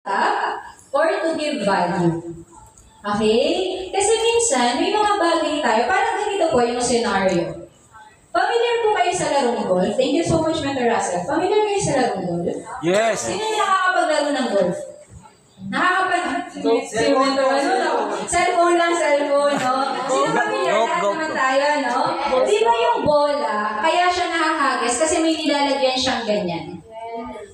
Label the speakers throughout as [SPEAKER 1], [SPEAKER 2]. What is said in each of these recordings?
[SPEAKER 1] up or to give value. Okay? Kasi minsan, may mga bagay tayo, parang ganito po yung scenario. Familiar po kayo sa larong golf? Thank you so much, Mr. Russell. Familiar kayo sa larong golf?
[SPEAKER 2] Yes!
[SPEAKER 1] Sino yung nakakapaglaro ng golf? Cellphone lang, cellphone, no? Sino familiar? Lahat naman tayo, no? Di ba yung bola, kaya siya nakahagis kasi may nilalagyan siyang ganyan.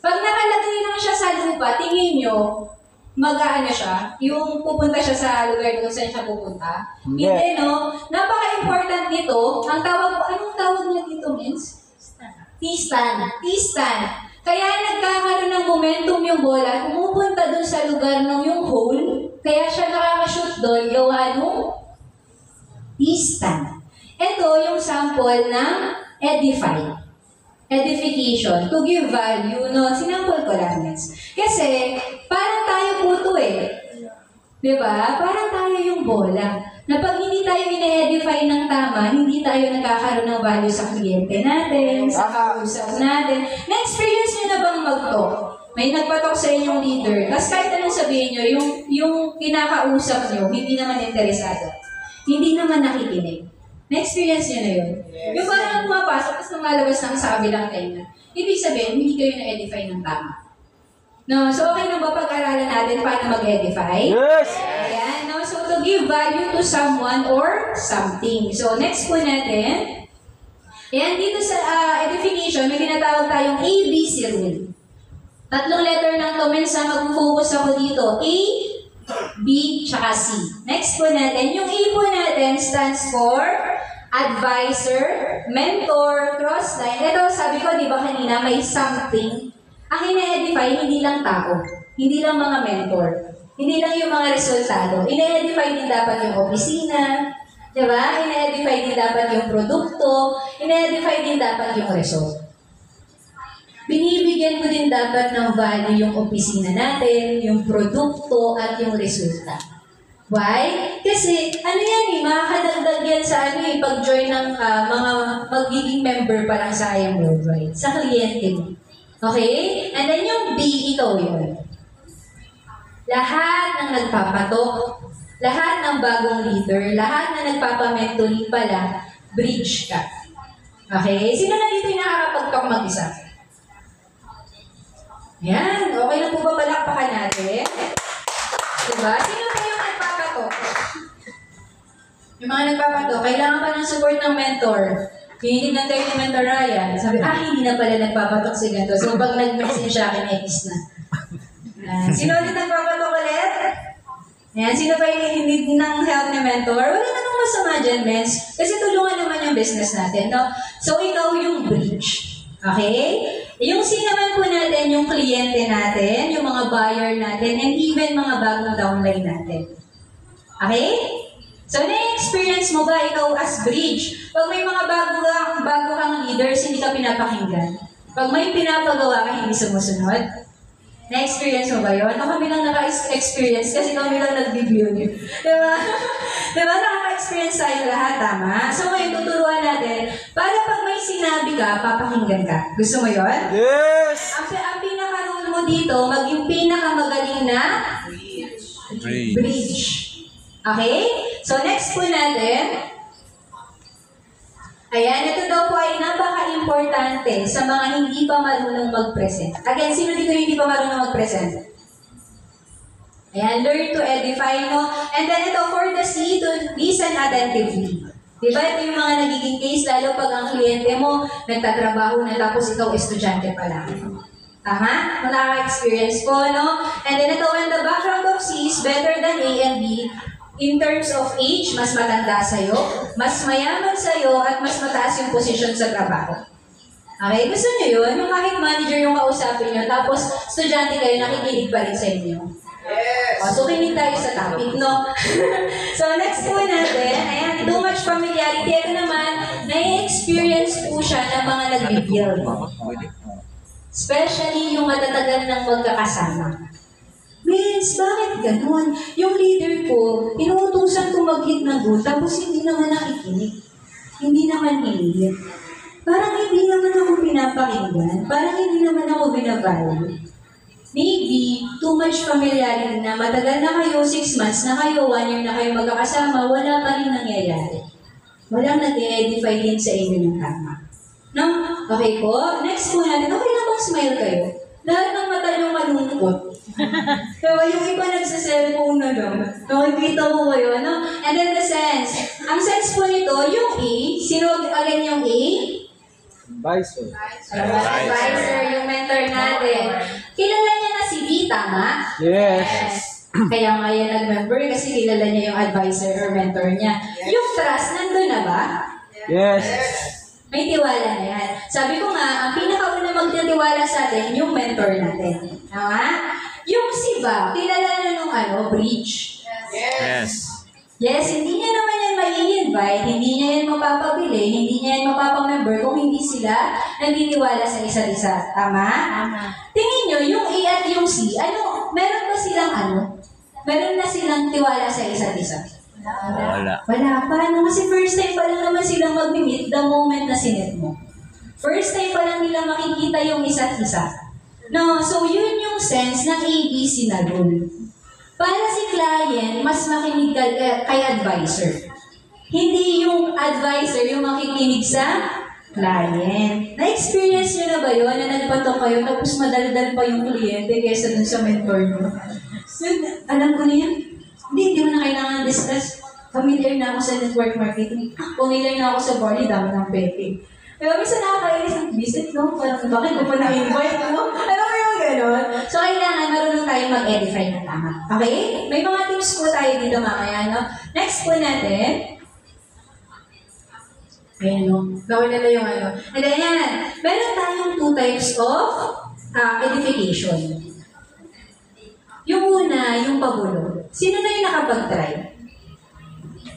[SPEAKER 1] Pag nakalagay lang siya sa lupa, tingin nyo, mag-aano siya, yung pupunta siya sa lugar kung saan siya pupunta. Hindi, no? Napaka-important nito. Ang tawag, anong tawag niya dito, Mins? T-stand. T-stand. Kaya nagkakaroon ng momentum yung bola, pumupunta dun sa lugar ng yung hole, kaya siya nakakashoot doon, gawa nung T-stand. Ito yung sample ng edify. Edification, to give value, no? Sinampol ko lang, Mins. Kasi, parang tayo po ito eh. Diba? Parang tayo yung bola. Na pag hindi tayo ina-edify ng tama, hindi tayo nagkakaroon ng value sa kliyente natin, sa kausap natin. Na-experience nyo na bang mag-talk? May nagpatalk sa inyong leader. Tapos kahit anong sabihin nyo, yung kinakausap nyo, hindi naman interesado. Hindi naman nakikinig. Na-experience nyo na yun. Yung parang pumapasok, tapos lumalabas ng sa kabilang tenga. Ibig sabihin, hindi kayo na-edify ng tama. No, so okay na ba pag-aralan natin paano mag-edify?
[SPEAKER 2] Yes!
[SPEAKER 1] Ayan, no? So to give value to someone or something. So next po natin, ayan, dito sa edification, may tinatawag tayong ABC rule. Tatlong letter ng to, minsan mag-focus ako dito. A, B, tsaka C. Next po natin, yung A po natin stands for advisor, mentor, crossline. Ito, sabi ko, di ba kanina, may something. Ang ina-edify, hindi lang tao. Hindi lang mga mentor. Hindi lang yung mga resultado. Ina-edify din dapat yung opisina. Diba? Ina-edify din dapat yung produkto. Ina-edify din dapat yung result. Binibigyan ko din dapat ng value yung opisina natin, yung produkto, at yung resulta. Why? Kasi, ano yan eh, makakadagdag yan sa pag-join ng mga magiging member pa lang sa IM Worldwide, sa kliyente mo. Okay? And then yung B, ikaw yun. Lahat ng nagpapatok, lahat ng bagong leader, lahat na nagpapamentoring pala, bridge ka. Okay? Sino na dito yung nakakapag-talk mag-isa? Yan. Okay lang po ba palakpakan natin? Diba? Sino na yung nagpapatok? Yung mga nagpapatok, kailangan pa ng support ng mentor. Hinihignan kayo ni Mentor Ryan. Sabi, hindi na pala nagpapatok si ganito. So, pag nag-message siya akin, X na. Sino ulit nagpapatok ulit? Ayan, sino pa yung need ng help ni Mentor? Wala namang masama dyan, Mens. Kasi tulungan naman yung business natin, no? So, ikaw yung bridge. Okay? Yung C naman po natin, yung kliyente natin, yung mga buyer natin, and even mga bagong downline natin. Okay? So, na-experience mo ba ikaw as bridge? Pag may mga bago kang leaders, hindi ka pinapakinggan. Pag may pinapagawa ka, hindi sumusunod. Na-experience mo ba yun? Kami lang naka-experience kasi kami lang nag-review niyo. Diba? Diba? Nakaka-experience tayo lahat, tama? So, ngayon, tuturuan natin, para pag may sinabi ka, papakinggan ka. Gusto mo yun?
[SPEAKER 2] Yes!
[SPEAKER 1] Ang pinaka-rule mo dito, maging pinakamagaling na bridge. Okay? So, next po natin, ayan, ito daw po ay napaka-importante sa mga hindi pa marunong mag-present. Again, sino dito hindi pa marunong mag-present? Ayan, learn to edify, no? And then ito, for the C, to listen attentively. Diba? Ito yung mga nagiging case, lalo pag ang kliyente mo, nagtatrabaho na tapos ikaw estudyante pa lang. Tama? Kung nakaka-experience po, no? And then ito, when the background of C is better than A and B, in terms of age, mas matanda sa'yo, mas mayaman sa'yo, at mas mataas yung posisyon sa trabaho. Okay? Gusto nyo yun? Yung kahit manager yung kausapin nyo, tapos estudyante kayo, nakikinig pa rin sa inyo. Yes! So, kinig tayo sa topic, no? So, next po natin, ayan, too much familiarity. Ito naman, nai-experience po siya ng mga nag-build. Especially yung matatagal ng magkakasama. Miss, bakit ganun? Yung leader ko, inuutusan ko mag-hit ng goal, tapos hindi naman nakikinig. Hindi naman hinilit. Parang hindi naman ako pinapakinggan. Parang hindi naman ako binavalue. maybe too much familiarity na matagal na kayo, 6 months na kayo, 1 year na kayo magkakasama, wala pa rin nangyayari. Walang nag-edify din sa inyo ng tama. No? Okay po? Next po natin, okay na bang smile kayo? Lahat ng mata nyo malungkot. Kaya yung iba nagsa-cellphone na lang. Nakikita mo kayo, ano? And then the sense. Ang sense po nito, yung A, sino again yung A?
[SPEAKER 2] Advisor.
[SPEAKER 1] Advisor, yung mentor natin. Kilala niya na si B, tama?
[SPEAKER 2] Yes.
[SPEAKER 1] Kaya nga yan nag-member kasi kilala niya yung advisor or mentor niya. Yung trust, nandun na ba?
[SPEAKER 2] Yes.
[SPEAKER 1] May tiwala na yan. Sabi ko nga, ang pinakauna magtitiwala sa atin, yung mentor natin. Tama? Yung si ba, kilala na nung bridge.
[SPEAKER 3] Yes.
[SPEAKER 1] Yes, hindi niya naman yan mai-invite, hindi niya yan mapapabili, hindi niya yan mapapamember kung hindi sila naniniwala sa isa't isa. Tama?
[SPEAKER 4] Tama.
[SPEAKER 1] Tingin nyo, yung A at yung C, meron ba silang meron na silang tiwala sa isa't isa?
[SPEAKER 3] Wala.
[SPEAKER 1] Wala pa, no? Kasi first time pa lang naman silang mag-meet the moment na sinet mo. First time pa lang nila makikita yung isa't isa. No, so yun yung sense ng ABC na rule. Para si client, mas makinig kay advisor. Hindi yung advisor yung makikinig sa client. Na-experience nyo na ba yun na nagpatok kayo tapos madaldal pa yung kliyente kaysa dun sa mentor nyo? Alam ko na yan. Hindi mo na kailangan discuss. Familiar na ako sa network marketing. Familiar na ako sa Barley, dami ng peke. Kaya minsan nakakainis ng visit, no? Parang bakit ko pa na-invite, no? Alam mo yung gano'n? So, kailangan marunong tayo mag-edify na tama. Okay? May mga tips po tayo dito mamaya, no? Next po natin. Ayan, no? Gawin na yung And then, yan. Meron tayong 2 types of edification. Yung una, yung pagulo. Sino na yung nakapag-try?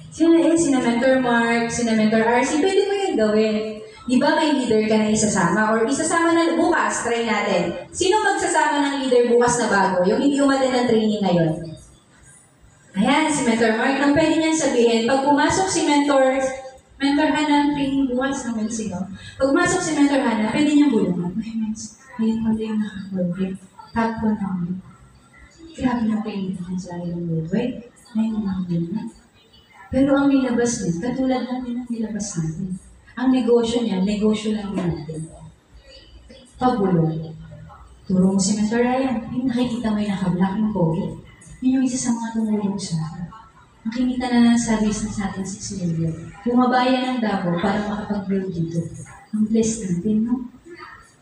[SPEAKER 1] Sina Mentor Mark, sina Mentor RC, pwede mo yun gawin. Di ba may leader ka na isasama? Or isasama na bukas, try natin. Sino magsasama ng leader bukas na bago? Yung hindi umaten ng training ngayon. Ayan, si Mentor Mark. Ang pwede niyan sabihin, pag pumasok si Mentor Hannah, training bukas naman sila. Pag pumasok si Mentor Hannah, pwede niyang bulungan. Ay, Mens, ngayon pala yung nakapag-work. Tapo namin. Grabe na training naman sa akin ng worldwide. Ngayon namin na. Pero ang nilabas din, katulad lang din ang nilabas natin. Ang negosyo niya, negosyo lang din natin. Pagulong. Turo mo si Mentor Ryan. Yung nakikita mo yung naka-black ng pogi. Yun yung isa sa mga tumulong sa akin. Nakikita na lang sa business natin 6 million. Bumabaya ng Davao para makapag-build dito. Ang blessed natin, no?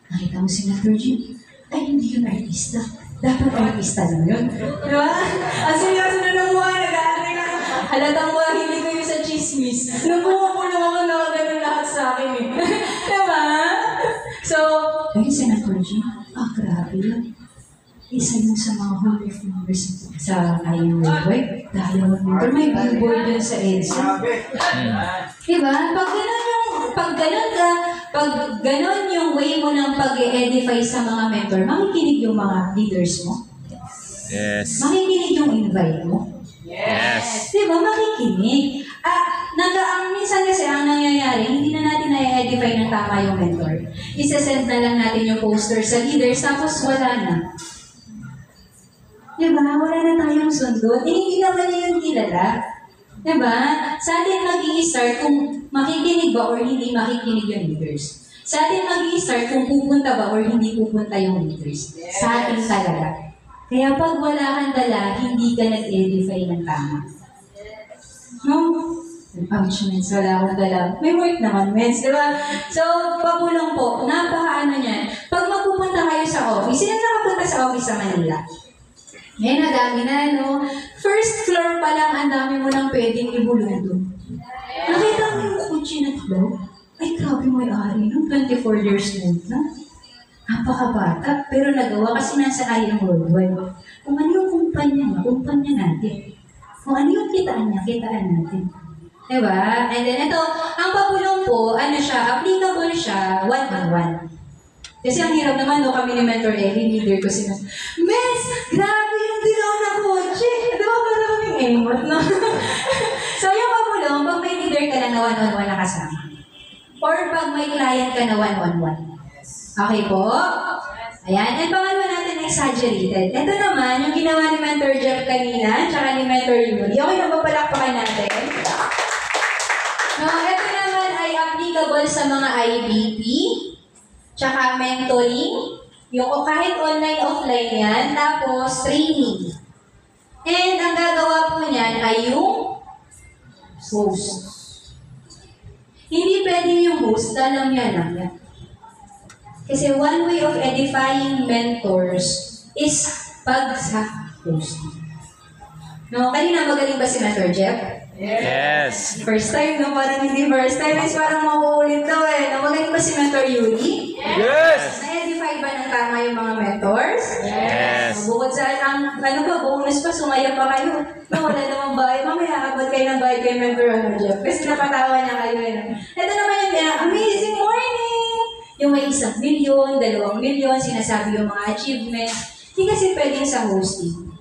[SPEAKER 1] Nakita mo si Mentor Jim. Ay, hindi yun artista. Dapat artista lang yun. Diba? Ang seryoso na ng mukha, nag-aaral na. Halatang wahili ko yung sa chismis. Napupulo ako na ganun lahat sa akin eh. Diba? So, ayun si Mentor Jim. Grabe lang. Isa yun sa mga Hall of Members sa IU Worldwide. Dahil ang mentor, may billboard yun sa EDSA. Diba? Pag ganon yung way mo ng pag-edify sa mga mentor, makikinig yung mga leaders mo.
[SPEAKER 3] Yes.
[SPEAKER 1] Makikinig yung invite mo.
[SPEAKER 3] Yes.
[SPEAKER 1] Diba? Makikinig. Minsan kasi ang nangyayari, hindi na natin na-edify ng tama yung mentor. Isasend na lang natin yung poster sa leaders, tapos wala na. Diba? Wala na tayong sundot. Hindi naman niya yung kilala. Diba? Sa atin mag-i-start kung makikinig ba or hindi makikinig yung leaders. Sa atin mag-i-start kung pupunta ba or hindi pupunta yung leaders. Sa atin talaga. Kaya pag wala kang dala, hindi ka nag-edify ng tama. No? Ouch, mens, wala akong dala. May work naman, mens, diba? So, pagulong po, napaka-ano niyan. Pag magpupunta kayo sa office, sino nakapunta sa office sa Manila? Ngayon, dami na, no? First floor pa lang, ang dami mo nang pwedeng ibulong doon. Nakita mo yung kutsi na ito? Ay, grabe mo ari, no? 24 years old na. Napakabata, pero nagawa kasi nasa IU Worldwide. Kung ano yung kumpanya natin. Kung ano yung kitaan natin. Diba? And then ito, ang pabulong po, applicable siya, one-on-one. Kasi ang hirap naman, no, kami ni Mentor Ellie, leader ko sila. Miss, grabe yung dilaw na kotse. Diba, parang kaming emot, no? So, yung pabulong, pag may leader ka na one-on-one na kasama. Or pag may client ka na one-on-one. Okay po? Ayan. And pangalawa natin, next exaggerated. Ito naman, yung ginawa ni Mentor Jeff kanina, tsaka ni Mentor Yuri. Okay na ba palakpakan natin? No, ito naman ay applicable sa mga IBP, tsaka mentoring, yung kahit online, offline yan, tapos training. And ang gagawa po niyan ay yung host. Hindi pwedeng yung host, alam yan. Kasi one way of edifying mentors is pag sa host. No, kanina magaling ba si Mentor Jeff?
[SPEAKER 3] Yes.
[SPEAKER 1] First time, no? Parang hindi first time. Is parang mauulit daw eh. No, magaling ba si Mentor Yuri?
[SPEAKER 2] Yes.
[SPEAKER 1] Na-edify ba ng tama yung mga mentors?
[SPEAKER 3] Yes.
[SPEAKER 1] Bukod sa, bonus pa, sumaya pa kayo. No, wala namang bayad. Mamaya, abot kayo ng bayad kay Mentor Jeff. Kasi napatawa niya kayo. Ito naman yung amazing morning! Yung may 1 million, 2 million, sinasabi yung mga achievements. Hindi kasi pwedeng sa hosting.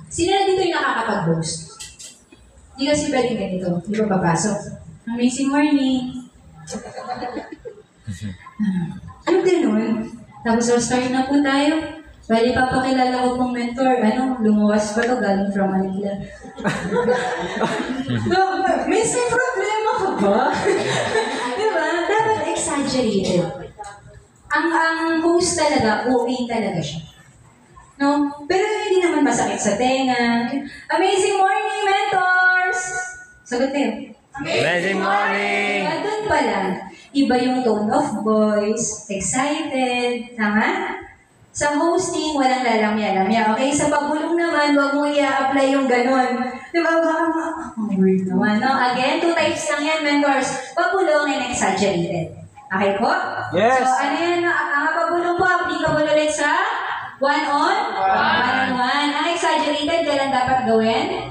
[SPEAKER 1] Sino na dito yung nakakapag-host? Hindi kasi pwedeng ganito. Hindi pa papasok. Amazing morning. Ano ganun? Tapos start na po tayo. Bali, papakilala ko pong mentor. Lumuwas pa to galing from Manila. May problema ka ba? Diba? Dapat exaggerated. Ang host talaga, okay talaga siya. No? Pero hindi naman masakit sa tenga. Amazing morning, mentors! Sagot kayo.
[SPEAKER 3] Amazing morning!
[SPEAKER 1] Doon pala, iba yung tone of voice, excited, tama? Sa hosting, walang lalamya-lamya. Okay? Sa pabulong naman, wag mo i-apply yung ganun. Diba? Weird naman. No? Again, 2 types lang yan, mentors. Pabulong and exaggerated. Okay po?
[SPEAKER 2] Yes.
[SPEAKER 1] So, ano yan? Ang pabulong po, applicable ulit sa one-on-one. Ang exaggerated, kailan dapat gawin?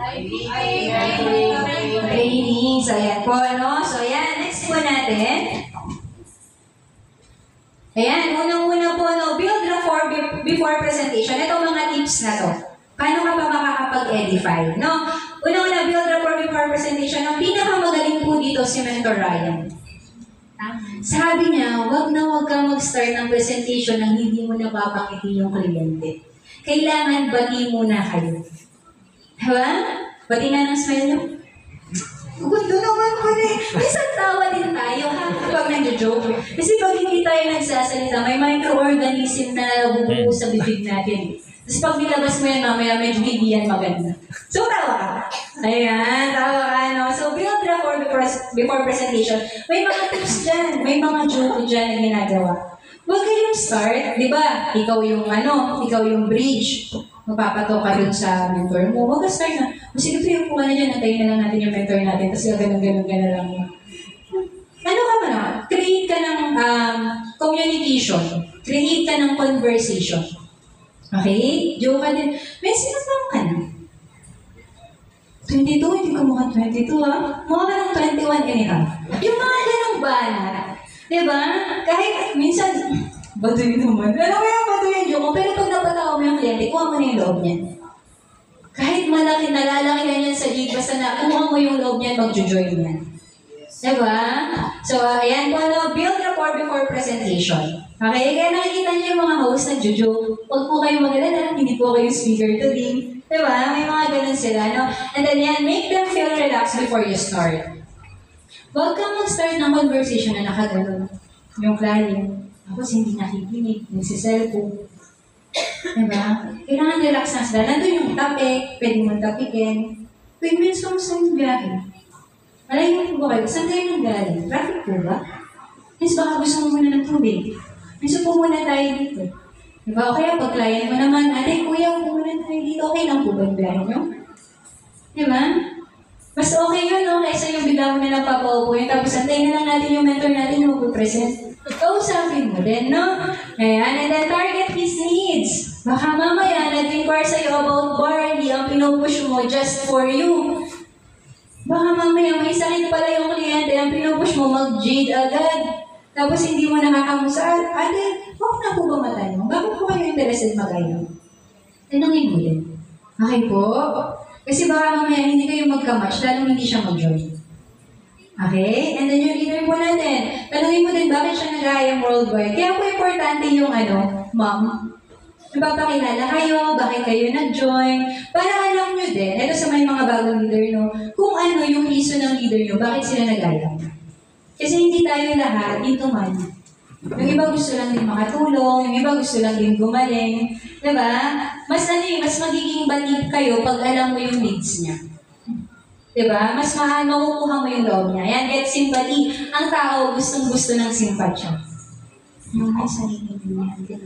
[SPEAKER 1] Training. So, yan po, no? So, yan. Next po natin. Ayan, unang-una po, no? Build rapport before presentation. Ito mga tips na to. Paano ka pa makakapag-edify, no? Unang-una, build rapport before presentation. Ang pinakamagaling po dito si Mentor Ryan. Sabi niya, wag ka mag-start ng presentation nang hindi mo napapakiti yung kliyente. Kailangan bati muna kayo. Diba? Bati nga ng smile niyo. Gundo naman ko rin. Minsan tawa din tayo ha, pag nag-joke. Kasi pag hindi tayo nagsasalita, may microorganism na nabubuo sa bibig natin. Tapos pag nilabas mo yan, mamaya medyo hindi yan maganda. So, tawa ka. Ayan, tawa ka, no? So, build rapport before presentation. May mga tips dyan, may mga joke dyan na ginagawa. Huwag kayong start, di ba? Ikaw yung bridge. Magpapato ka dun sa mentor mo. Huwag ka start na. Sige, yung po ka na dyan, antayin na lang natin yung mentor natin. Tapos ganun lang. Ano ka man? Create ka ng communication. Create ka ng conversation. Okay? Joke ka din. May sinasama ka na. 22, hindi ka mukhang 22 ha. Mukha ka ng 21 and a half. Yung mga ganong banat. Diba? Kahit minsan, baduy naman. Alam mo yung baduy yung joke mo, pero pag napatawa mo yung kliyente, kuha mo na yung loob niyan. Kahit malaki, nalalaki na yan sa jig, basta na kuha mo yung loob niyan, mag-join yan. Diba? So, ayan po, build rapport before presentation. Okay, kaya nakikita niyo yung mga host nag-joke. Huwag po kayo mag-alala, hindi po kayo speaker today. Diba? May mga ganun sila, no? And then yan, make them feel relaxed before you start. Huwag kang mag-start ng conversation na nakagano'n. Yung client, tapos hindi nakikinig, nagsiselfone. Diba? Kailangan relax na sila. Nandun yung topic, pwede mong topikin. Wait, minutes kung saan yung biyahe? Malayo po ba kayo? Saan kayo nang galing? Traffic po ba? Miss, baka gusto mo muna ng tubig. Miss, po muna tayo dito. Diba? O kaya pag client mo naman, ate, kuya, po muna tayo dito. Okay lang po ba yung biyahe nyo? Diba? Mas okay yun, no? Kaysa yung bigla mo na lang papaupo yun. Tapos antayin na lang natin yung mentor natin yung mag-present. Kausapin mo din, no? Ayan, and then target his needs. Baka mamaya, nag-inquire sa'yo about barley, ang pinupush mo just for you. Baka mamaya, may sakit pala yung kliyente, ang pinupush mo, mag-jade agad. Tapos hindi mo nakakamusa. Ate, huwag na po ba matanong? Bakit po kayo interested mag-ayaw? Tanungin mo din. Okay po? Kasi baka mamaya hindi kayo magka-match, lalong hindi siya mag-join. Okay? And then yung leader po natin, tanungin mo din bakit siya nag-ayam worldwide. Kaya po importante yung ma'am. Napapakilala kayo, bakit kayo nag-join, para alam nyo din, ito sa may mga bagong leader, no, kung ano yung reason ng leader nyo, bakit sila nag-ayaw. Kasi hindi tayo lahat into money. Yung iba gusto lang din makatulong, yung iba gusto lang din gumaling. Diba? Mas mas magiging batid kayo pag alam mo yung needs niya. Diba? Mas makukuha mo yung loob niya. Yan, get sympathy. Ang tao gustong-gusto ng sympathy. Yung ay sarili niya.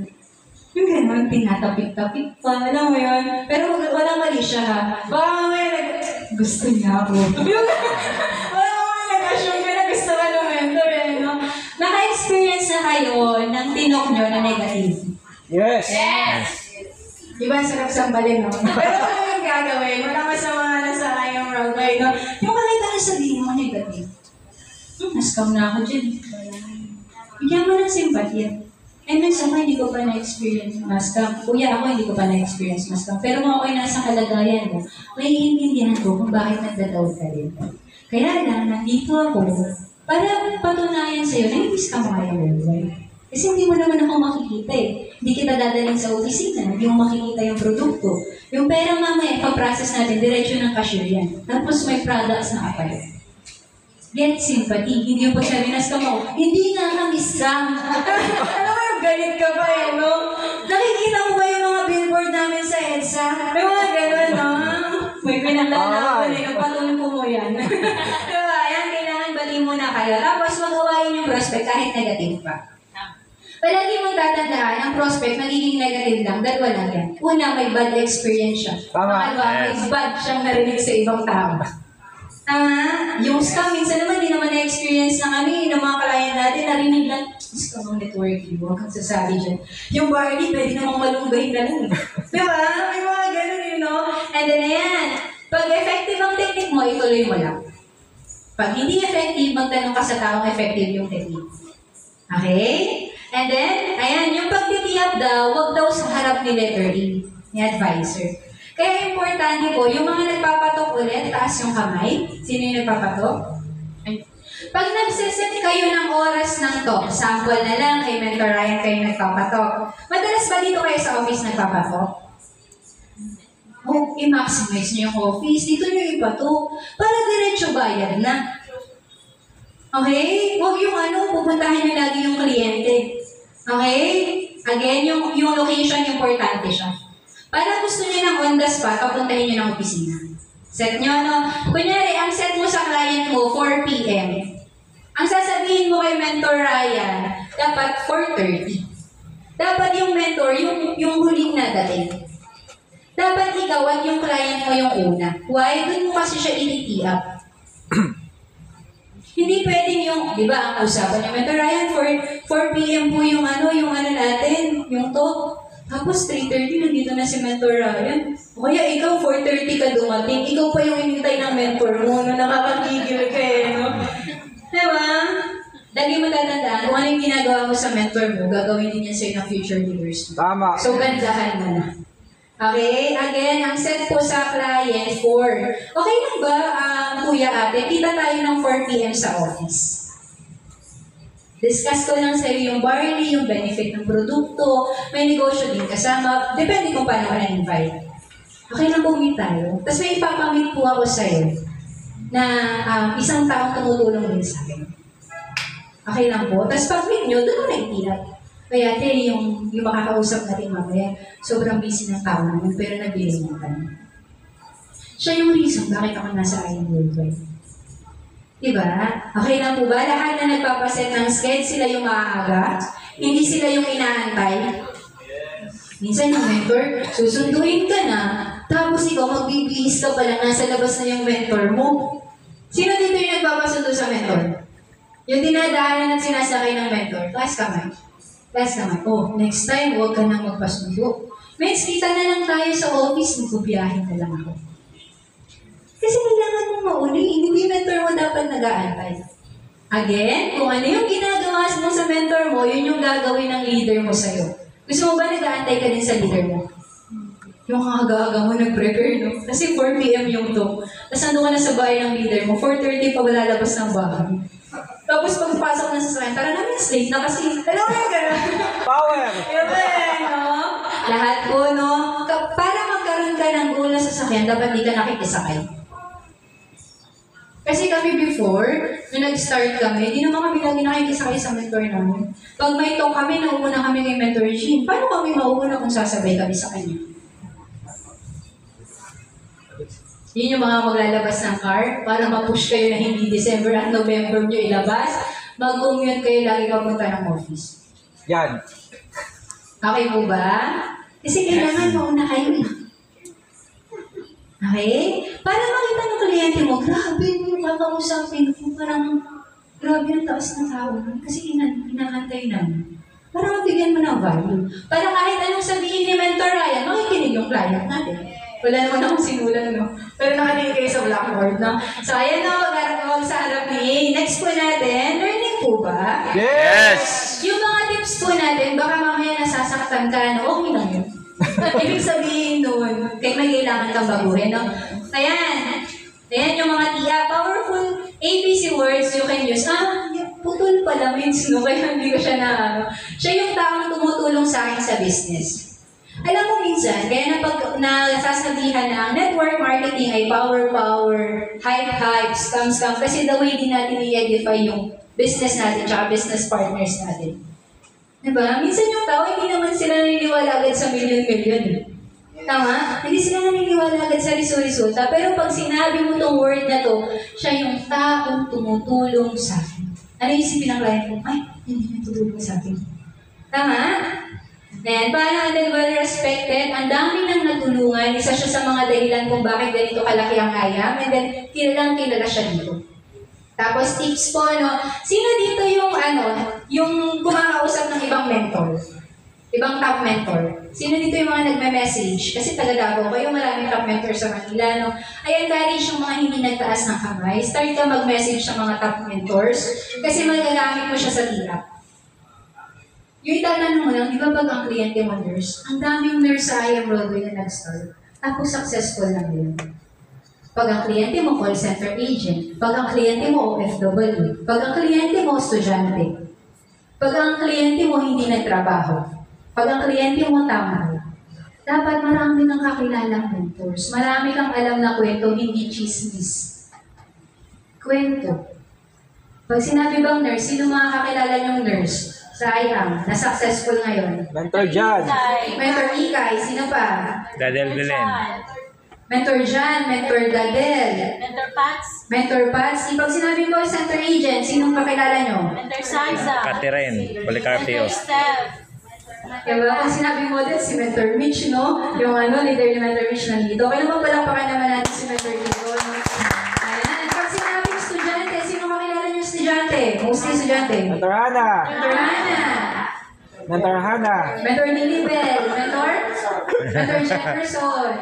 [SPEAKER 1] Yung gano'n, tinatapik-tapik pa. Alam mo yun? Pero walang mali siya ha. Baka mamaya gusto niya ako. Walang mamaya nag-assume ka na gusto ka ng mentor eh, no? Naka-experience na kayo ng tinok nyo na negative.
[SPEAKER 2] Yes.
[SPEAKER 1] Diba, sarap sambalin, no? Pero ano yung gagawin? Wala masama na sa kayong roadway, no? Yung makita na sabihin mo negative. Nascam na ako dyan. Bigyan mo ng sympathy. And minsan ako hindi ko pa na-experience mascam. Kuya, ako hindi ko pa na-experience mascam. Pero kung ako'y nasa kalagayan mo, may iintindihan ko kung bakit nagdadoubt ka rin. Kaya lang, nandito ako para patunayan sa'yo na hindi scam kaya worldwide. Kasi hindi mo naman ako makikita eh. Hindi kita dadalhin sa opisina, hindi mo makikita yung produkto. Yung pera mamaya, ipaprocess natin, diretsyo ng cashier yan. Tapos may products na kapalit. Get sympathy. Hindi yung pagsabi na scam ako, hindi nga kami scam. Alam mo yung galit ka pa eh, no? Nakikita mo ba yung mga billboard namin sa EDSA? May mga gano'n, no? May pinalala ko na patulong ko mo yan. Diba? Yan, kailangan bali muna kayo. Tapos magawain yung prospect kahit negative pa. Palagi mong tatandaan, ang prospect magiging negative lang, dalawa lang yan. Una, may bad experience siya.
[SPEAKER 2] Tama.
[SPEAKER 1] May bad siyang narinig sa ibang tao. Yung scam, minsan naman, di naman na-experience na kami, ng mga client natin, narinig lang, scam ang networking, huwag kang sasabi dyan. Yung Barney, pwede namang malunggay na lang. Diba? May mga ganun yun, no? And then, ayan, pag effective ang technique mo, ituloy mo lang. Pag hindi effective, magtanong ka sa taong effective yung technique. Okay? And then, ayan, yung pagtitiyap daw, wag daw sa harap ni letter E, ni advisor. Kaya importante po, yung mga nagpapatok ulit, taas yung kamay. Sino yung nagpapatok? Pag nagsiset kayo ng oras ng talk, sample na lang, kay Mentor Ryan kayo nagpapatok. Madalas ba dito kayo sa office nagpapatok? I-maximize nyo yung office, dito nyo ipatok. Para diretso bayad na. Okay? Huwag yung pupuntahan nyo lagi yung kliyente. Okay? Again, yung location, importante siya. Para gusto niyo ng on the spot, papuntahin niyo ng opisina. Set niyo, kunyari, ang set mo sa client mo, 4 p.m. Ang sasabihin mo kay Mentor Ryan, dapat 4:30. Dapat yung mentor, yung huling nadating. Dapat ikaw at yung client mo yung una. Why? Doon mo kasi siya i-tee-up. Hindi pwedeng yung, di ba, ang usapan niya, Mentor Ryan, 4 p.m. po yung natin, yung talk. Tapos 3:30, nandito na si Mentor Ryan. O kaya ikaw, 4:30 ka dumating. Ikaw pa yung inintay ng mentor mo na nakakagigil ka eh, no? Diba? Lagi mo tatandaan, kung ano yung ginagawa mo sa mentor mo, gagawin din yan sa'yo ng future leaders mo.
[SPEAKER 2] Tama.
[SPEAKER 1] So, gandahan mo na. Okay? Again, ang set po sa client, 4. Okay lang ba, kuya ate, kita tayo ng 4 p.m. sa office. Discuss ko lang sa'yo yung barley, yung benefit ng produkto, may negosyo din kasama, depende kung paano ka na-invite. Okay lang po meet tayo. Tapos may ipapamit po ako sa'yo na isang taong tumutulong din sa akin. Okay lang po. Tapos pag-meet nyo, doon mo naitiyat. Kaya ate, yung makakausap natin mamaya, sobrang busy ng tao namin, pero nabili mo ka. Siya yung reason bakit ako nasa Iron Worldwide. Diba? Okay lang po ba? Lahat na nagpapaset ng sked, sila yung maaga. Hindi sila yung inaantay. Minsan yung mentor, susunduin ka na, tapos ikaw magbibihis ka pala, nasa labas na yung mentor mo. Sino dito yung nagpapasundo sa mentor? Yung dinadaanan at sinasakay ng mentor, taas kamay. Taas kamay. Oh, next time, huwag ka nang magpasundo. Mens, kita na lang tayo sa office, magbubiyahin na lang ako. Kasi kailangan mong mauli, hindi mentor mo dapat nag-aantay. Again, kung ano yung ginagawa mo sa mentor mo, yun yung gagawin ng leader mo sa'yo. Gusto mo ba nag-aantay ka din sa leader mo? Yung aga-aga mo nag-prepare, no? Kasi 4 p.m. yung to. Tapos nandun ka na sa bahay ng leader mo, 4:30 pa lalabas ng bahay. Tapos pagpasok na sa sasakyan, tara na, miss, late na kasi. Alam mo yung gano'n?
[SPEAKER 2] Power!
[SPEAKER 1] Yun ba, no? Lahat po, no? Para magkaroon ka ng goal na sasakyan, dapat di ka nakikisakay. Kasi kami before, nung nag-start kami, di naman kami lagi nakikisakay sa mentor namin. Pag may talk kami, nauna kami kay Mentor Jean. Paano kami mauuna kung sasabay kami sa kanya? Yun yung mga maglalabas ng car para ma-push kayo na hindi December at November nyo ilabas. Mag-commute kayo lagi papunta ng office.
[SPEAKER 2] Yan.
[SPEAKER 1] Okay po ba? Kasi kailangan mauna kayo. Okay? Para makita ng kliyente mo, grabe yung kakausapin ko. Parang grabe ang taas ng tao. Kasi inakantay namin. Para mabigyan mo ng value. Para kahit anong sabihin ni Mentor Ryan, makikinig yung client natin. Wala naman akong sinulan, no? Pero nakatingin kayo sa blackboard, no? So, ayan na, mag-aarap sa harap ni A. Next po natin, learning po ba?
[SPEAKER 3] Yes.
[SPEAKER 1] Yung mga tips po natin, baka mamaya nasasaktan ka, no? Okay lang yun. Ibig sabihin nun, kahit may kailangan kang baguhin, no? Ayan. Ayan yung mga tiya. Powerful ABC words you can use. Putol pala means, no? Kaya hindi ko siya na, siya yung taong tumutulong sa akin sa business. Alam mo minsan, kaya nasasabihan na ang network marketing ay power, hype, scam, kasi the way din natin i-edify yung business natin tsaka business partners natin. Diba? Minsan yung tao, hindi naman sila naniniwala agad sa million-million. Tama? Hindi sila naniniwala agad sa resulta. Pero pag sinabi mo tong word na to, siya yung taong tumutulong sa akin. Ano isipin ng client mo? Ay, hindi na tutulong sa akin. Tama? Then, paano and well respected? Ang dami nang natulungan. Isa siya sa mga dahilan kung bakit ganito kalaki ang ayam. And then, kilala siya dito. Tapos, tips po, no? Sino dito yung kumakausap ng ibang mentor? Ibang top mentor? Sino dito yung mga nagme-message? Kasi taga-Davao kayo, maraming top mentor sa Manila, no? I encourage yung mga hindi nagtaas ng kamay. Start ka mag-message sa mga top mentors kasi magagamit mo siya sa tira. Yung itanong mo lang, di ba pag ang kliyente mo nurse, ang daming nurse sa IM Broadway na nag-start, tapos successful lang din. Pag ang kliyente mo, call center agent. Pag ang kliyente mo, OFW. Pag ang kliyente mo, estudyante. Pag ang kliyente mo, hindi nagtrabaho. Pag ang kliyente mo, tama. Dapat marami kang kakilalang mentors. Marami kang alam na kwento, hindi chismis. Kwento. Pag sinabi bang nurse, sino mga kakilala niyong nurse? Sa IAM, na successful ngayon.
[SPEAKER 2] Mentor John.
[SPEAKER 1] Mentor Ikay, sino pa?
[SPEAKER 3] Dadel Belen.
[SPEAKER 1] Mentor Jan, Mentor Dadel.
[SPEAKER 4] Mentor Pats.
[SPEAKER 1] Mentor Pats. Pag sinabing call center agent, sinong kakilala nyo?
[SPEAKER 4] Mentor Sansa.
[SPEAKER 3] Catherine.
[SPEAKER 4] Mentor
[SPEAKER 3] Policarpios.
[SPEAKER 4] Steph.
[SPEAKER 1] Diba? Pag sinabing model, si Mentor Mitch, no? Yung leader ni Mentor Mitch nandito. Kaya naman palakpakan naman natin si Mentor dito, no? Ayan. Pag sinabing estudyante, sino kakilala nyo estudyante? Mostly estudyante.
[SPEAKER 2] Mentor Hana.
[SPEAKER 1] Mentor Hana.
[SPEAKER 2] Mentor Hana.
[SPEAKER 1] Mentor Lilibel. Mentor Jefferson.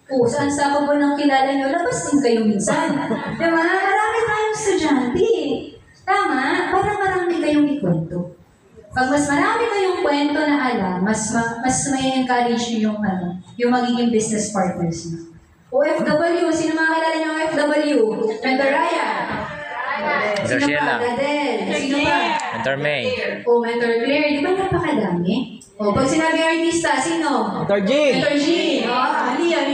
[SPEAKER 1] Saan sa ako po nang kilala nyo, labas din kayo minsan. Diba? Marami tayong estudyante. Tama? Para marami kayong ikwento. Pag mas marami kayong kwento na alam, mas may encourage nyo yung magiging business partners nyo. OFW, sino mga kilala nyo OFW? Mentor Ryan. Sino pa? Gadel. Sino pa?
[SPEAKER 3] Mentor May.
[SPEAKER 1] Mentor Claire. Di ba napakadami? Pag sinabi artista, sino?
[SPEAKER 2] Mentor Jean.
[SPEAKER 1] Mentor Jean. Lian.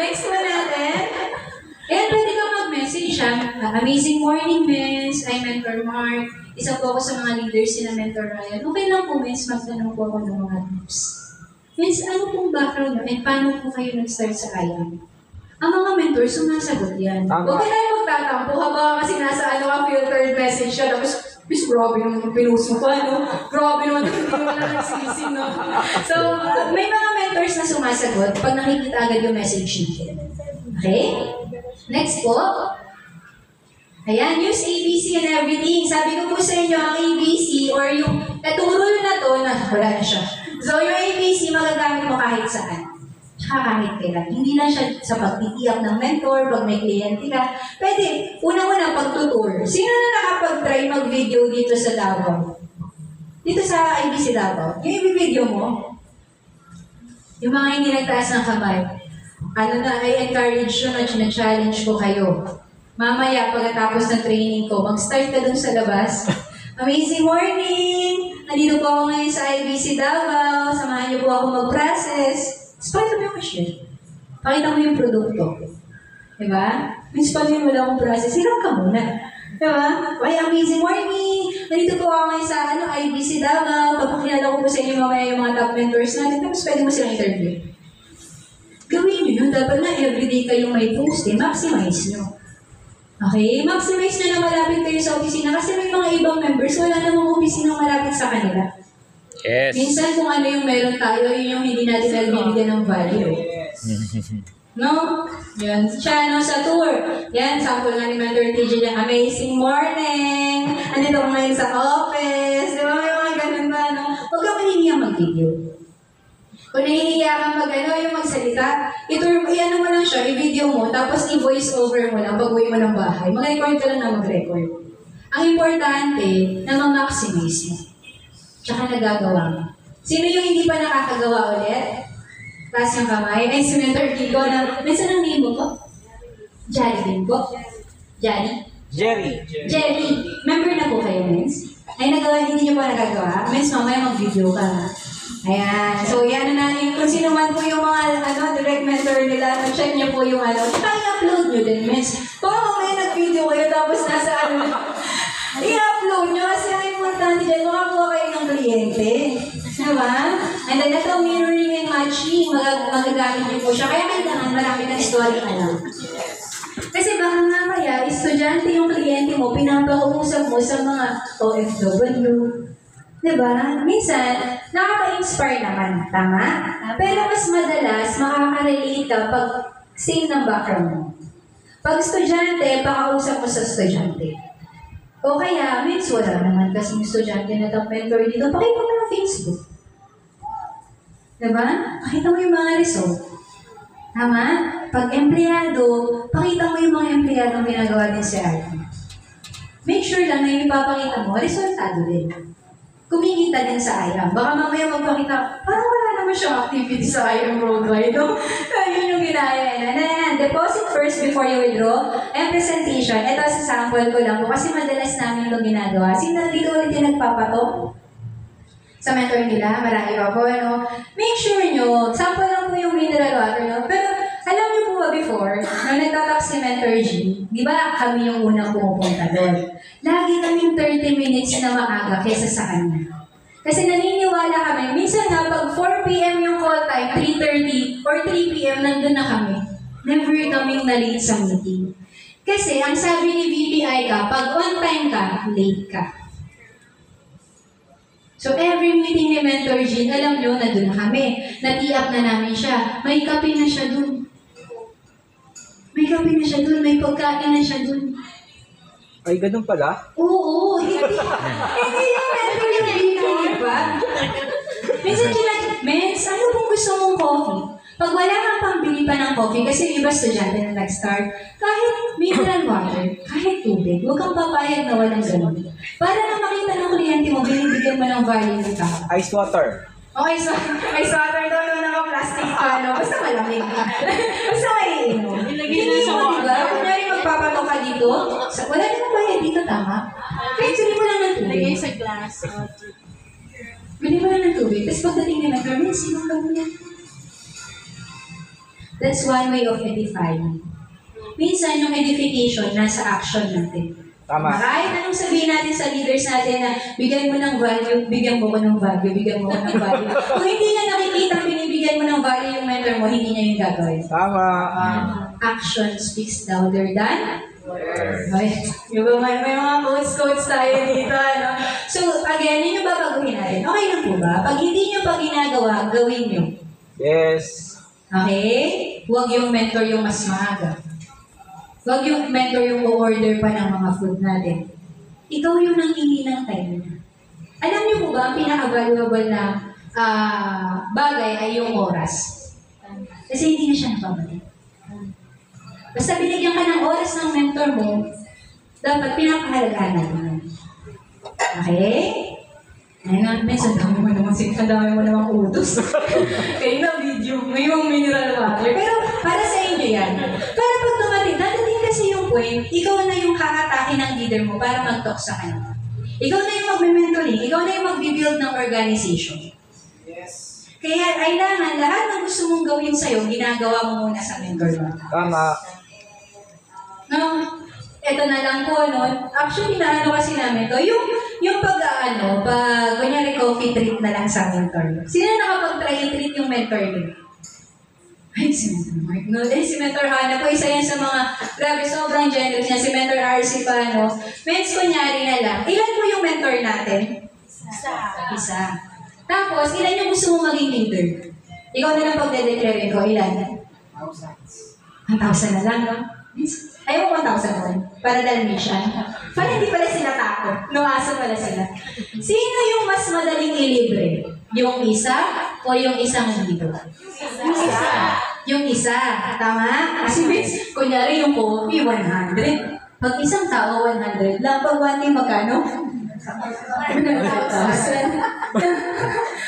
[SPEAKER 1] Next one natin. Pwede ka mag-message siya. Amazing morning, Miss. I'm Mentor Mark. Isa po ako sa mga leaders na Mentor Ryan. Okay lang po, Miss. Magtanong po ako ng mga tips. Miss, ano pong background and paano po kayo nag-start sa IAM? Ang mga mentors, sumasagot yan.
[SPEAKER 2] Tama.
[SPEAKER 1] Huwag ka na yung magtatampo habang kasi nasa filtered message siya. Tapos, Miss, grabe naman yung pinost mo pa, no? Grabe naman yung hindi mo lang nagsising, no? So, may mga mentors na sumasagot pag nakikita agad yung message niya. Okay? Next po. Ayan, use ABC and everything. Sabi ko po sa inyo, ang ABC or yung itong rule na to, wala na siya. So, yung ABC, magagamit mo kahit saan. Tsaka kahit kailan. Hindi lang siya sa pagtitiyak ng mentor, pag may kliyente ka. Pwede, unang-una pagtutur. Sino na nakapag-try mag-video dito sa Davao? Dito sa ABC Davao. Yung i-video mo, yung mga hindi nagtaas ng kamay, I encourage you na challenge ko kayo. Mamaya, pagkatapos ng training ko, mag-start ka dun sa labas. Amazing morning! Nandito po ako ngayon sa IBC Davao. Samahan niyo po ako mag-process. Pakita mo yung machine. Pakita mo yung produkto. Diba? Miss pa yun, wala akong process. Hirap ka muna. Diba? Okay, amazing morning! Nandito po ako ngayon sa IBC Davao. Papakilala ko po sa inyo mamaya yung mga top mentors natin. Tapos pwede mo silang interview. Gawin nyo yun. Dapat na everyday kayong may post maximize nyo. Okay? Maximize nyo na malapit kayo sa opisina kasi may mga ibang members, wala namang opisina malapit sa kanila.
[SPEAKER 3] Yes.
[SPEAKER 1] Minsan kung ano yung meron tayo, yun yung hindi natin nabibigyan ng value. No? Yan. Siya, no, sa tour. Yan, sample nga ni Mentor TJ niya. Amazing morning! Andito ko ngayon sa office. Di ba? May mga ganun ba, no? Huwag ka manihiyang mag-video. Kung nahihiya kang yung magsalita, i-ano mo lang siya, i-video mo, tapos i-voice over mo lang pag-uwi mo ng bahay. Mag-record ka lang na mag-record. Ang importante, na ma-maximize mo. Tsaka nagagawa mo. Sino yung hindi pa nakakagawa ulit? Taas yung kamay. Ay, si Mentor Kiko na, minsan ang name mo po? Jolly din po. Jolly?
[SPEAKER 2] Jerry.
[SPEAKER 1] Jerry. Member na po kayo, Mens? Ay, hindi niyo pa nagagawa? Mens, mamaya mag-video ka. Ayan. So, yan na kung sino man po yung mga direct mentor nila, check niyo po yung i-upload nyo din, Mens. Kung mamaya nag-video kayo, tapos nasa i-upload nyo kasi ang importante dyan, makakuha kayo ng kliyente. Diba? And then, ito, mirroring and matching, magagamit niyo po siya. Kaya kailangan marami ng story alam. Kasi baka mamaya, estudyante yung kliyente mo, pinapakausap mo sa mga OFW. Diba? Minsan, nakaka-inspire naman. Tama? Pero mas madalas, makaka-relate ka pag same ng background mo. Pag estudyante, pakausap mo sa estudyante. O kaya, means wala naman kasing estudyante na top mentor dito. Pakita mo ng Facebook. Diba? Pakita mo yung mga result. Tama? Pag empleyado, pakita mo yung mga empleyadong ginagawa din si RT. Make sure lang na yung ipapakita mo, resultado din. Kumikita din sa IAM. Baka mamaya magpakita, parang wala naman siyang activity sa IAM Worldwide, no? Yun yung ginaya. Deposit first before you withdraw. And presentation. Ito sa sample ko lang po kasi madalas namin itong ginagawa. Sino dito ulit yung nagpapato? Sa mentor nila, marami pa po, no? Make sure nyo, sample lang po yung mineral water, no? Pero alam niyo po ba before, nung nagtatak si Mentor G, di ba kami yung unang pumupunta doon? Lagi kaming 30 minutes na maaga kesa sa kanya. Kasi naniniwala kami, minsan nga pag 4 p.m. yung call time, 3:30 or 3 p.m. nandun na kami. Never kaming na-late sa meeting. Kasi ang sabi ni VPI ka, pag on time ka, late ka. So every meeting ni Mentor G, alam nyo, nandun na kami. Nati-up na namin siya. May kape na siya dun. May kape na siya dun. May pagkain na siya dun.
[SPEAKER 2] Ay, ganun pala?
[SPEAKER 1] Oo, hindi yung mentor yung binigay pa. Minsan sila, Mens, ano kung gusto mong coffee? Pag wala kang pambili pa ng coffee, kasi iba estudyante na nag-start, kahit mineral water, kahit tubig, huwag kang papayag na walang ganun. Para na makita ng kliyente mo, binibigyan mo ng value ng tao.
[SPEAKER 2] Ice water.
[SPEAKER 1] Okay, so, ice water daw yung naka-plastic pa, no? Basta malamig. Basta maiinom. Hindi mo, diba? Kunyari magpapato ka dito, wala naman bayad dito, tama? Kaya sili mo lang ng tubig.
[SPEAKER 4] Lagay sa glass.
[SPEAKER 1] Bili mo lang ng tubig. Tapos pagdating na nag-garment, sinong lang yan? That's one way of edifying. Minsan, yung edification, nasa action natin.
[SPEAKER 2] Tama.
[SPEAKER 1] Kahit anong sabihin natin sa leaders natin na bigyan mo ng value, bigyan mo ko ng value, bigyan mo ko ng value. Kung hindi niya nakikita, binibigyan mo ng value yung mentor mo, hindi niya yung gagawin.
[SPEAKER 2] Tama.
[SPEAKER 1] Action speaks louder than words. Okay. Yung may mga quotes tayo dito. Ano? So, again, yun yung babaguhin natin. Okay lang po ba? Pag hindi nyo pa ginagawa, gawin nyo.
[SPEAKER 2] Yes.
[SPEAKER 1] Okay? Huwag yung mentor yung mas maaga. Huwag yung mentor yung o-order pa ng mga food natin. Ikaw yung nanghingi ng time niya. Alam niyo po ba, ang pinaka-valuable na bagay ay yung oras. Kasi hindi na siya napabalik. Basta binigyan ka ng oras ng mentor mo, dapat pinakahalagaan natin. Okay? Ayun, minsan dami mo naman utos. Kayo na video, may mga mineral water. Pero para sa inyo yan. Para pag dumating kasi yung point, ikaw na yung kakatake ng leader mo para mag-talk sa kanya. Ikaw na yung mag-mentoring, ikaw na yung mag-build ng organization.
[SPEAKER 2] Yes.
[SPEAKER 1] Kaya kailangan lahat ng gusto mong gawin sa'yo, ginagawa mo muna sa mentor mo.
[SPEAKER 2] Tama.
[SPEAKER 1] No? Ito na lang po, no? Actually, naano kasi namin to, yung pag kunyari coffee treat na lang sa mentor. Sino nakapag-try treat yung mentor niyo? Ay, si Mentor Mark. No, si Mentor Hana po, isa yan sa mga, grabe, sobrang generous niya. Si Mentor RC pa, no? Mens, kunyari na lang. Ilan po yung mentor natin? Isa. Tapos, ilan yung gusto mo maging leader? Ikaw na lang pagde-declare ko, ilan? 1,000 na lang, no? Ayaw mo 1,000 para Dalmatian. Para hindi pala sila tako. No, aso pala sila. Sino yung mas madaling ilibre? Yung isa o yung isang libo? Yung isa. Yung isa. Tama? Kasi Vince, kunyari yung coffee, 100. Pag isang tao, 100 lang. Pag 1 day, magkano? 1,000.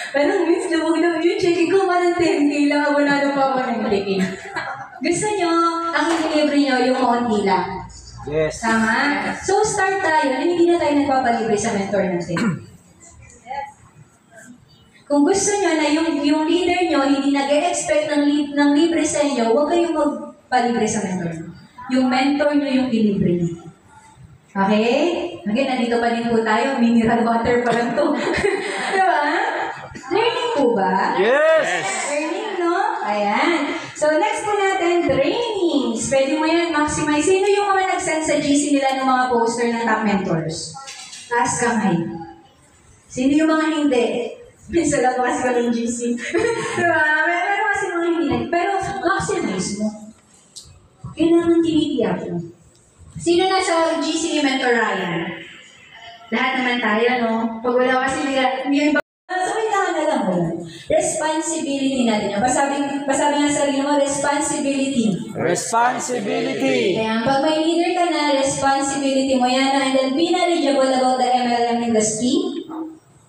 [SPEAKER 1] Parang Vince, lumog na yun. Checking ko, parang 10K lang. Abonado pa ako ng clicking. Gusto nyo, ang ilibre nyo, yung konti lang.
[SPEAKER 2] Yes.
[SPEAKER 1] Tama? So, start tayo. Hindi na tayo nagpapalibre sa mentor natin. Kung gusto nyo na yung leader nyo hindi nag-expect ng libre sa inyo, huwag kayong magpalibre sa mentor nyo. Yung mentor nyo yung ilibre nyo. Okay? Again, nandito pa din po tayo. Mineral water pa lang to. Diba? Learning po ba?
[SPEAKER 2] Yes!
[SPEAKER 1] Learning, no? Ayan. So, next po natin, trainings. Pwede mo yan maximize. Sino yung mga nag-send sa GC nila ng mga poster ng top mentors? Taas kamay. Sino yung mga hindi? Minsan lang po kasi kami yung GC. Diba? Meron kasi mga hindi. Pero, maximize mo. Kailangan tinitiyak mo. Sino na sa GC ni Mentor Ryan? Lahat naman tayo, no? Pag wala kasi may iba. So, kailangan na lang mo. Responsibility natin yun. Basabi nga sarili mo, responsibility.
[SPEAKER 2] Responsibility.
[SPEAKER 1] Kaya pag may leader ka na, responsibility mo yan. And then, be knowledgeable about the MLM industry.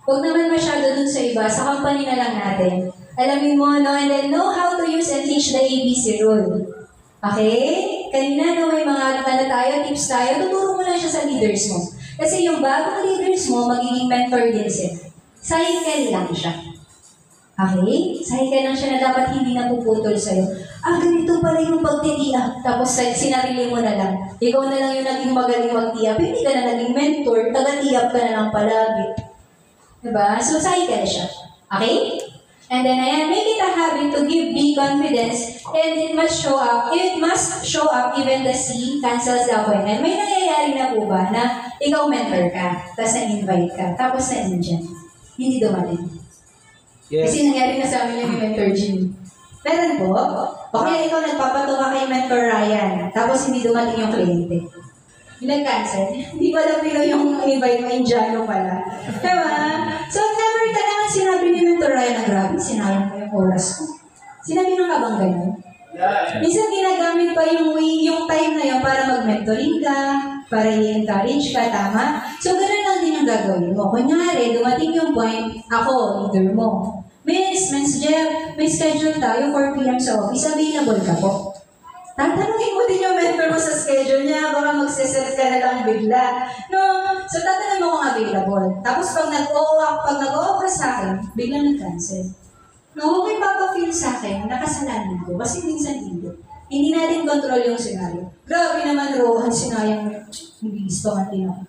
[SPEAKER 1] Huwag naman masyado dun sa iba. Sa company na lang natin. Alamin mo, no? And then, know how to use and teach the ABC rule. Okay? Kanina, no, may mga tips tayo. Tuturo mo lang siya sa leaders mo. Kasi yung bagong leaders mo, magiging mentor din siya. Cycle lang siya. Okay? Cycle lang siya na dapat hindi napuputol sa'yo. Ganito pala yung pagtitiyak. Tapos sinarili mo na lang. Ikaw na lang yung naging magaling magtiyak. Hindi ka na naging mentor. Taga-tiyak ka na lang palagi. Diba? So, cycle siya. Okay? And then, ayan, make it a habit to give B confidence and it must show up. It must show up even the C cancels the appointment. May nangyayari na po ba na ikaw mentor ka, tapos na-invite ka, tapos na-ingent? Hindi dumating.
[SPEAKER 2] Yes.
[SPEAKER 1] Kasi nangyari na sa amin yung mentor Jimmy. Meron po? O kaya ikaw nagpapatuwa kay mentor Ryan, tapos hindi dumating yung kliyente. Nag-cancel. Hindi pala pino yung invite mo, Indiano pala. Diba? So, never ka naman sinabi ni mentor Ryan na grabe, sinayang ko yung oras ko. Sinabi nung ka bang ganun? Minsan ginagamit pa yung time na yun para mag-mentoring ka, para i-encourage ka, tama? So, ganun lang din yung gagawin mo. Kunyari, dumating yung point, ako, leader mo. Miss Jeff, may schedule tayo 4 p.m. sa office, available ka po. Tatanungin mo din yung mentor mo sa schedule niya, baka magsiset ka na lang bigla. No, so tatanungin mo kung available. Tapos pag nag-o-off ka sa akin, bigla nag-cancel. No, huwag mo ipapafeel sa akin, nakasalanan ko, kasi minsan hindi. Hindi natin control yung scenario. Grabe naman, Rohan, sinayang hindi gusto man din ako.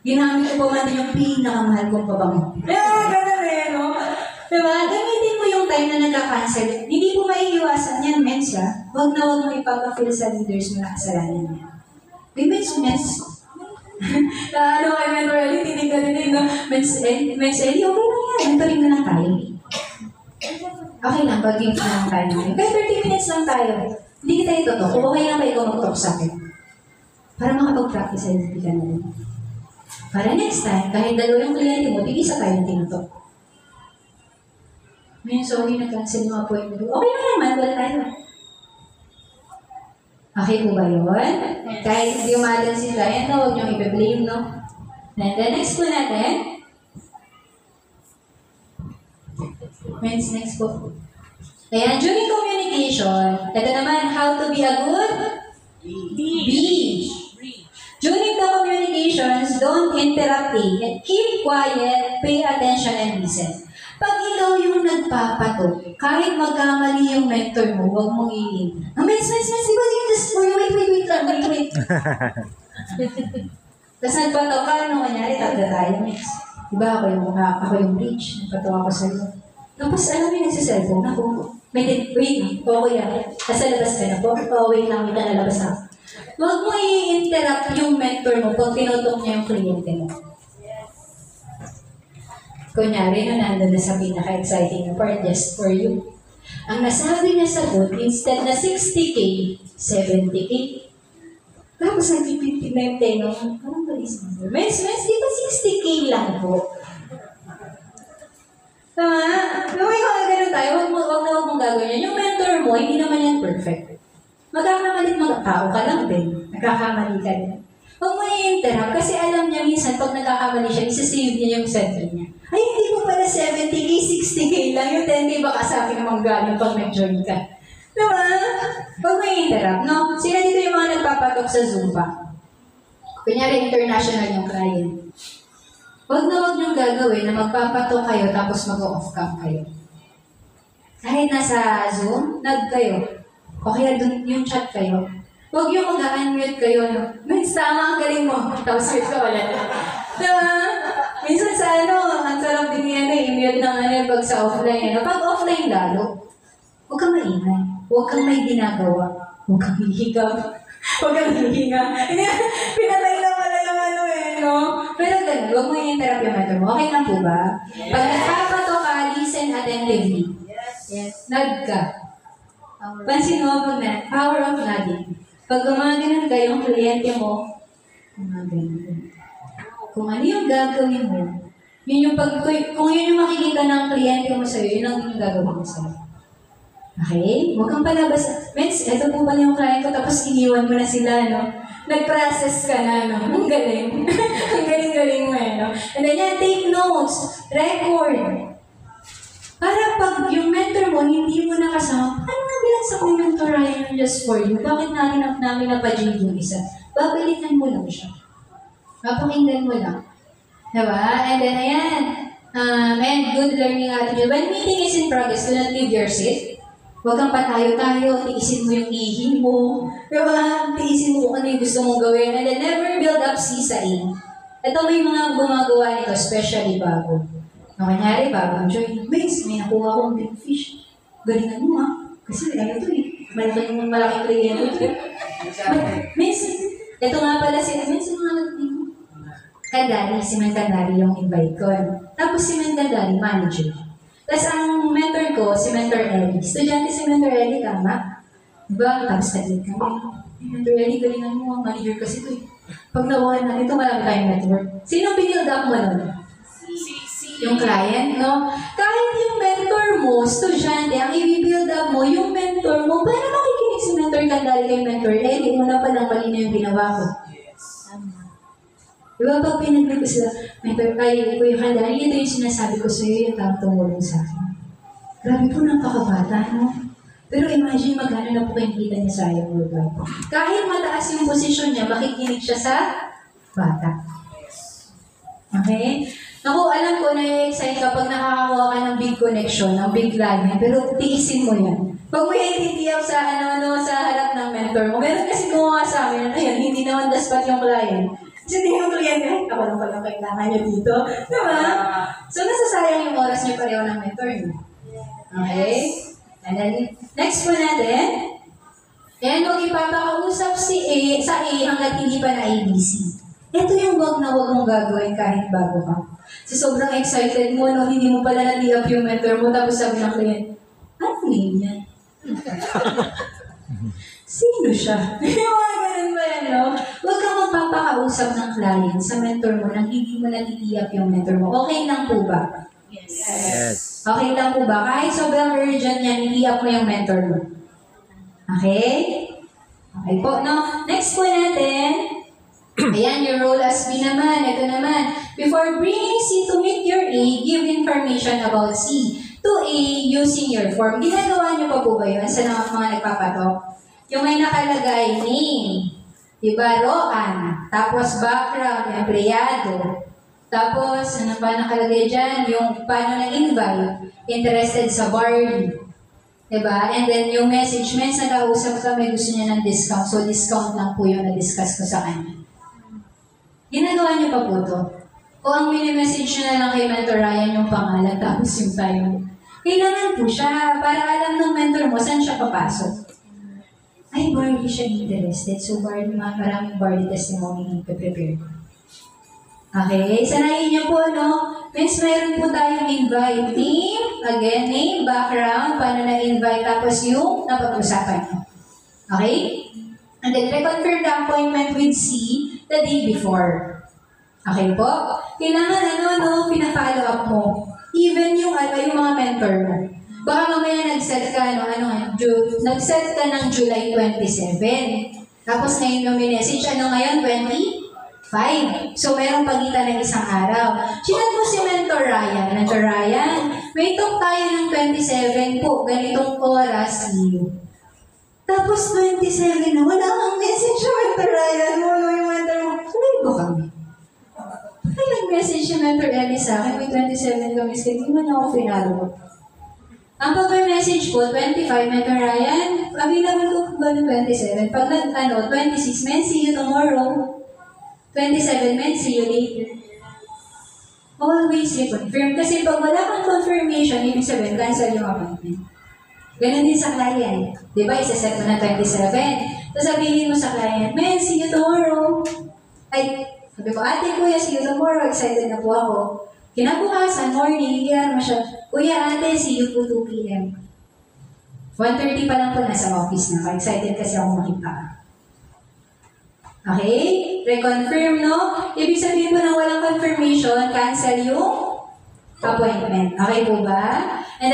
[SPEAKER 1] Ginamit ko pa man din yung pinakamahal kong pabango. Ganun no? Diba? Gamitin mo yung time na nagka-cancel. Hindi po maiiwasan yan, mens, ha? Huwag mo ipapafeel sa leaders mo na kasalanan niya. May mens. Ano kay Mentor Ellie, tinig ka din, no? Mens Ellie, okay lang yan. Mentoring na lang tayo. Okay lang, pag-games na lang tayo. Kaya 30 minutes lang tayo. Hindi kita ito. Kung okay lang ba ikaw mag-talk sa akin? Para makapag-practice sa hindi ka na rin. Para next time, kahit dalawa yung kliyente mo, tig-isa tayo ng tinutok. Ngayon, sorry, nag-cancel yung appointment. Okay na yan, manual tayo. Okay po ba yun? Kahit hindi umalan si client, no, huwag niyong i-blame, no? And then, next po natin. Next po. Ayan, during communication, ito naman, how to be a good B. During the communications, don't interrupt A. Keep quiet, pay attention, and listen. Pag ikaw yung nagpapato, kahit magkamali yung mentor mo, huwag mong iin. Miss, di ba yung just for you? Wait. Tapos nagpato ka, ano kanyari, tagda tayo, miss. Diba ako yung rich, nagpato ako sa'yo. Tapos alam mo yung nagsiselfone ako. Wait, okay yan. Nasa labas ka na po. Wait lang, wait na nalabas ako. Huwag mo i-interrupt yung mentor mo pag tinutok niya yung kliyente mo. Kunyari, nandun na sa pinaka-exciting na part, just for you. Ang nasabi niya sa book, instead na 60K, 70K. Tapos nagpipintig na yung tenga mo. Anong balis mo? Miss, di ba 60K lang po? Tama? Gawin ko na gano'n tayo, huwag mong gagawin yan. Yung mentor mo, hindi naman yan perfect. Magkakamalit mga tao ka lang din. Nagkakamali ka din. Huwag mo i-interrupt kasi alam niya minsan pag nagkakamali siya, isa-save niya yung center niya. Ay, hindi mo pala 70K, 60K lang. Yung 10K baka sa akin namang galing pag nag-join ka. Diba? Huwag mo i-interrupt, no? Sila dito yung mga nagpapatok sa Zumba. Kunyari, international yung client. Huwag niyong gagawin na magpapatok kayo tapos mag-off cam kayo. Kahit nasa Zoom, kayo. O kaya dun yung chat kayo. Huwag yung mag-unmute kayo, no? Miss, tama ang galing mo. Tapos search ka wala. Diba? Minsan sa ang sarap din yan i-mute ng pag sa offline. Pag offline lalo, huwag kang maingay. Huwag kang may ginagawa. Huwag kang hihigab. Huwag kang hihinga. Pinatay na pala yung no? Pero ganun, huwag mo i-interrupt yung mentor mo. Okay lang po ba? Pag nagpapato ka, listen attentively. Yes. Nod ka. Pansin mo pag power of nodding. Pag gumaganon ka yung kliyente mo, gumaganon. Kung ano yung gagawin mo, yun yung kung yun yung makikita ng kliyente mo sa'yo, yun ang yung gagawin mo sa'yo. Okay? Huwag kang palabas. Miss, eto po pala yung client ko, tapos iniwan mo na sila, no? Nag-process ka na, no? Ang galing. Ang galing-galing mo, no? And then yan, take notes, record. Para pag yung mentor mo, hindi mo nakasama, paano nabilang sa kong mentorayan yung just for you? Bakit namin napadjig yung isa? Babalikan mo lang siya. Papakinggan mo lang. Diba? And then, ayan. And good learning attitude. When meeting is in progress, do not leave your seat. Huwag kang patayo-tayo, tiisin mo yung ihi mo. Diba? Tiisin mo kung ano yung gusto mong gawin. And then, never build up C sa A. Ito may mga gumagawa nito, especially bago. No, kanyari, bagong join. Miss, may nakuha akong big fish. Galingan mo, ha? Kasi ano ito eh. Malaking kliyente ito. Miss, ito nga pala si mga nagtingin. Kandari, si Kandari yung invite ko. Tapos si Kandari, manager. Tapos ang mentor ko, si Mentor Ellie. Estudyante si Mentor Ellie, tama? Diba? Tapos nag-lead kami. Mentor Ellie, galingan mo, manager kasi ito eh. Pag nawahan natin ito, marami tayong network. Sino binild up mo nun? Yung client, no? Kahit yung mentor mo, estudyante, ang i-build up mo, yung mentor mo, paano makikinig si Mentor Kandari kay Mentor Ellie? Una pa lang kanina yung ginawa ko. Diba pag pinag ko sila, Mentor, kay Kuya Kandari, ito yung sinasabi ko sa'yo, yung tawag tumulong sa akin. Grabe po, napakabata, no? Pero imagine magkano na po kayong kita niya sa ayong lugar. Kahit mataas yung posisyon niya, makikinig siya sa bata. Okay? Naku, alam ko na-excite kapag nakakakuha ka ng big connection, ng big line, pero tiisin mo yan. Pag mo yan titiyak sa sa harap ng mentor mo, meron kasi gumawa sa amin, ayun, hindi naman daspat yung client. Kasi hindi yung kliyente, ako lang pala kailangan niya dito. Diba? So, nasasayang yung oras niyo pareho ng mentor niyo. Okay? And then, next po natin, yan, huwag ipapakausap sa A hanggat hindi pa na ABC. Ito yung wag na wag mong gagawin kahit bago ka. So, sobrang excited mo, no? Hindi mo pala na-up yung mentor mo, tapos sabi ng client, ano name yan? Sino siya? Yung mga ganun ba yan, no? Huwag kang magpapakausap ng client sa mentor mo nang hindi mo na-up yung mentor mo. Okay lang po ba?
[SPEAKER 3] Yes.
[SPEAKER 1] Okay lang po ba? Kahit sobrang urgent yan, i-up mo yung mentor mo. Okay? Okay po, no? Next po natin, ayan, your role as B naman. Ito naman. Before bringing C to meet your A, give information about C to A using your form. Ginagawa niyo pa po ba yun sa mga nagpapatok? Yung may nakalagay name, Diba, Roan. Tapos background, empleyado. Tapos, ano pa nakalagay dyan? Yung paano na-invite. Interested sa barley. Diba? And then yung message, nakausap kami, gusto niya ng discount. So, discount lang po yung na-discuss ko sa kanya. Ginagawa niyo pa po to. O ang mini-message niyo na lang kay Mentor Ryan yung pangalan, tapos yung time. Kailangan po siya para alam ng mentor mo saan siya papasok. Ay, barley siya interested. So, maraming barley testimony yung prepare ko. Okay, sanayin niyo po, no? Means meron po tayong invite. Name, again, name, background, paano na-invite, tapos yung napag-usapan niyo. Okay? And then, reconfirm the appointment with C the day before. Okay po? Kailangan, pina-follow up mo. Even yung mga mentor mo. Baka mamaya nag-set ka, nag-set ka ng July 27. Tapos ngayon yung message, ngayon, 25. So, merong pagitan ng isang araw. Chinat mo si Mentor Ryan. Mentor Ryan, may talk tayo ng 27 po. Ganitong oras, iyo. Tapos 27 na, wala kang message si Mentor Ryan. Wala yung mentor mo. Sabi ko kami. Ay, nag-message si Mentor Ellie sa akin. May 27 kami. Hindi man ako pinalo. Ang pag-message po, 25, Mentor Ryan, available ko ba ng 27? Pag 26, men, see you tomorrow. 27, men, see you later. Always reconfirm. Kasi pag wala kang confirmation, ibig sabihin, cancel yung appointment. Ganun din sa client. Di ba, isa-set mo na 27. Tapos sabihin mo sa client, men, see you tomorrow. Ay, sabi ko, ate, kuya, see you tomorrow. Excited na po ako. Kinabukasan, morning, iyan mo siya, kuya, ate, see you po 2 p.m. 1:30 pa lang po nasa office na. Excited kasi ako makita. Okay? Reconfirm, no? Ibig sabihin po na walang confirmation, cancel yung appointment. Okay po ba? And